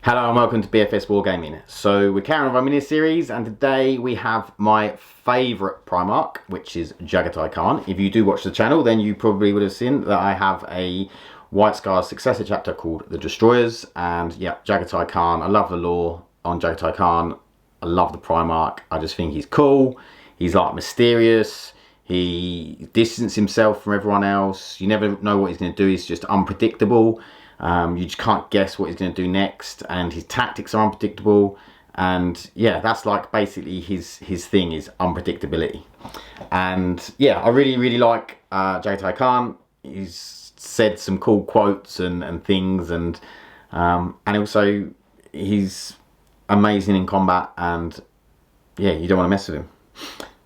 Hello and welcome to BFS Wargaming. So we're carrying on our mini-series, and today we have my favourite Primarch, which is Jaghatai Khan. If you do watch the channel, then you probably would have seen that I have a White Scars Successor chapter called The Destroyers, and yeah, Jaghatai Khan. I love the lore on Jaghatai Khan. I love the Primarch. I just think he's cool. He's like mysterious. He distances himself from everyone else. You never know what he's going to do. He's just unpredictable. You just can't guess what he's going to do next, and his tactics are unpredictable. And yeah, that's like basically his thing is unpredictability. And yeah, I really like Jaghatai Khan. He's said some cool quotes and things, and also he's amazing in combat, and yeah, you don't want to mess with him.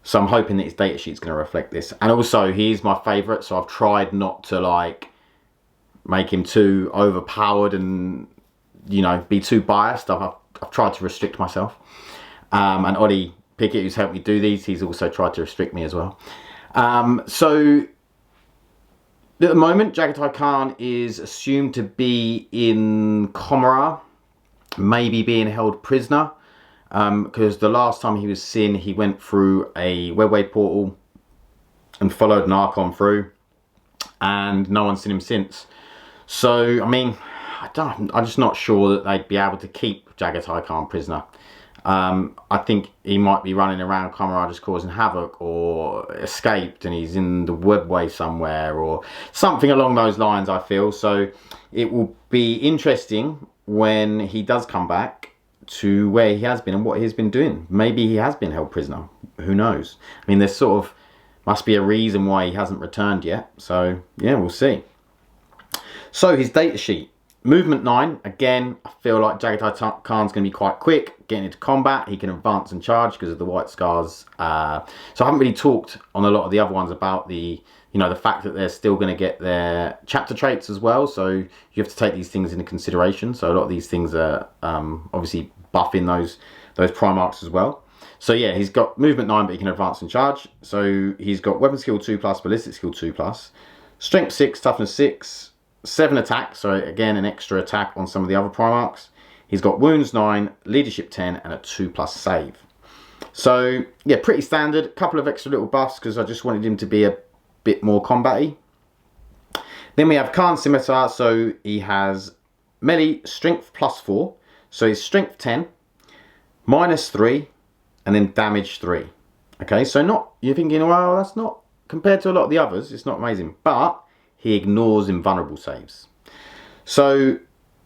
So I'm hoping that his datasheet is going to reflect this. And also, he's my favourite, so I've tried not to like make him too overpowered and, you know, be too biased. I've tried to restrict myself. And Ollie Pickett, who's helped me do these, he's also tried to restrict me as well. So at the moment, Jaghatai Khan is assumed to be in Comora, maybe being held prisoner, because the last time he was seen, he went through a webway portal and followed an Archon through, and no one's seen him since. So, I mean, I'm just not sure that they'd be able to keep Jaghatai Khan prisoner. I think he might be running around Comora just causing havoc, or escaped and he's in the webway somewhere, or something along those lines, I feel. So it will be interesting when he does come back to where he has been and what he's been doing. Maybe he has been held prisoner. Who knows? I mean, there's sort of must be a reason why he hasn't returned yet. So yeah, we'll see. So his datasheet, movement 9. Again, I feel like Jaghatai Khan's going to be quite quick getting into combat. He can advance and charge because of the White Scars. So I haven't really talked on a lot of the other ones about the, you know, the fact that they're still going to get their chapter traits as well. So you have to take these things into consideration. So a lot of these things are obviously buffing those Primarchs as well. So yeah, he's got movement 9, but he can advance and charge. So he's got weapon skill 2+, ballistic skill 2+, strength 6, toughness 6, 7 attack, so again an extra attack on some of the other Primarchs. He's got wounds 9, leadership 10, and a 2+ save. So yeah, pretty standard. A couple of extra little buffs because I just wanted him to be a bit more combat-y. Then we have Khan Symmetra, so he has melee strength +4, so he's strength 10, -3, and then damage 3. Okay, so not, you're thinking, well, that's not, compared to a lot of the others, it's not amazing, but he ignores invulnerable saves. So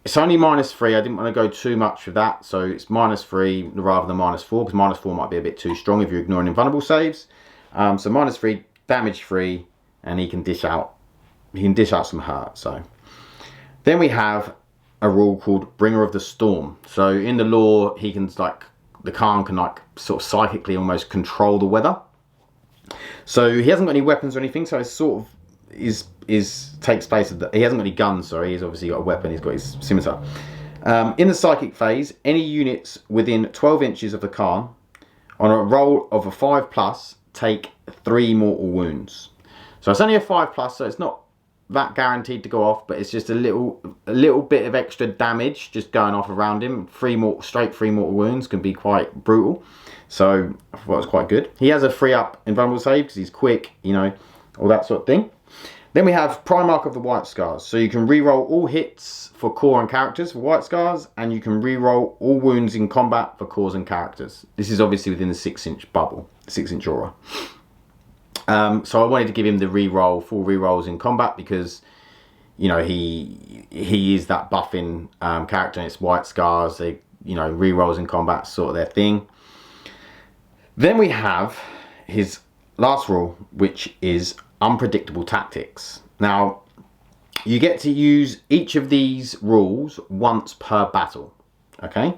it's only -3. I didn't want to go too much with that. So it's -3 rather than -4, because -4 might be a bit too strong if you're ignoring invulnerable saves. So -3, damage 3, and he can dish out some hurt. So then we have a rule called Bringer of the Storm. So in the lore, he can like, the Khan can like sort of psychically almost control the weather. So he hasn't got any weapons or anything, so it's sort of takes place of the, he hasn't got any guns, sorry, he's obviously got a weapon, he's got his scimitar. In the psychic phase, any units within 12 inches of the Khan on a roll of a 5+, take 3 mortal wounds. So it's only a 5+, so it's not that guaranteed to go off, but it's just a little bit of extra damage just going off around him. 3 mortal wounds can be quite brutal. So I thought it was quite good. He has a 3-up invulnerable save because he's quick, you know, all that sort of thing. Then we have Primarch of the White Scars. So you can reroll all hits for core and characters for White Scars, and you can reroll all wounds in combat for cores and characters. This is obviously within the 6-inch bubble, 6-inch aura. So I wanted to give him the full rerolls in combat because, you know, he is that buffing character, and it's White Scars. They, you know, rerolls in combat, sort of their thing. Then we have his last rule, which is unpredictable tactics. Now, you get to use each of these rules once per battle. Okay,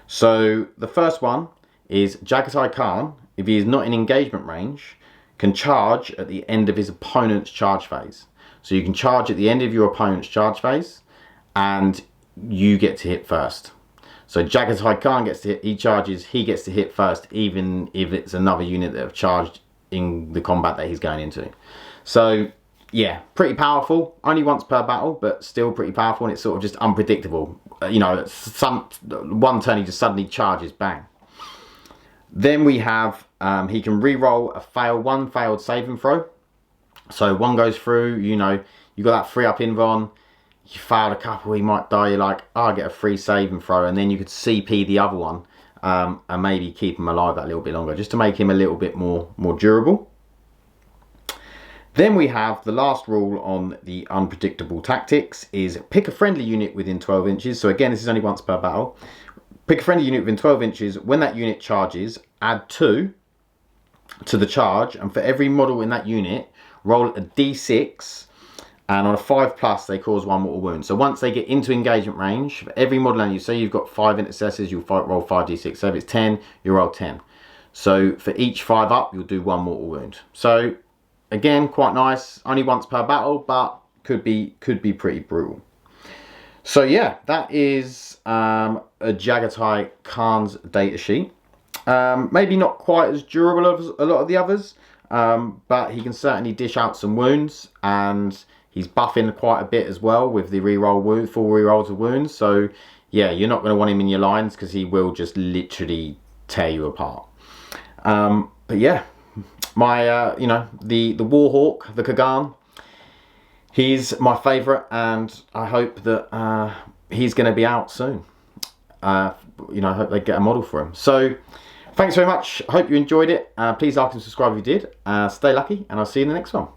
so the first one is Jaghatai Khan, if he is not in engagement range, can charge at the end of his opponent's charge phase. So you can charge at the end of your opponent's charge phase, and you get to hit first. So Jaghatai Khan gets to hit, he charges, he gets to hit first, even if it's another unit that have charged in the combat that he's going into. So yeah, pretty powerful. Only once per battle, but still pretty powerful, and it's sort of just unpredictable. You know, one turn he just suddenly charges, bang. Then we have, he can re-roll one failed saving throw. So one goes through, you know, you got that 3-up invuln, you failed a couple, he might die, you're like, oh, I get a free saving throw, and then you could CP the other one, and maybe keep him alive that little bit longer, just to make him a little bit more durable. Then we have the last rule on the unpredictable tactics is pick a friendly unit within 12 inches. So again, this is only once per battle. Pick a friendly unit within 12 inches. When that unit charges, add 2 to the charge, and for every model in that unit, roll a d6, and on a 5+, they cause 1 mortal wound. So once they get into engagement range, for every model, and you say you've got 5 intercessors, you'll roll 5d6. So if it's 10, you roll 10. So for each 5 up, you'll do 1 mortal wound. So again, quite nice. Only once per battle, but could be pretty brutal. So yeah, that is a Jaghatai Khan's datasheet. Maybe not quite as durable as a lot of the others, but he can certainly dish out some wounds, and he's buffing quite a bit as well with the full rerolls of wounds. So yeah, you're not going to want him in your lines because he will just literally tear you apart. But yeah, my you know, the Warhawk, the Kagan, he's my favourite, and I hope that he's going to be out soon. You know, I hope they get a model for him. So thanks very much. I hope you enjoyed it. Please like and subscribe if you did. Stay lucky, and I'll see you in the next one.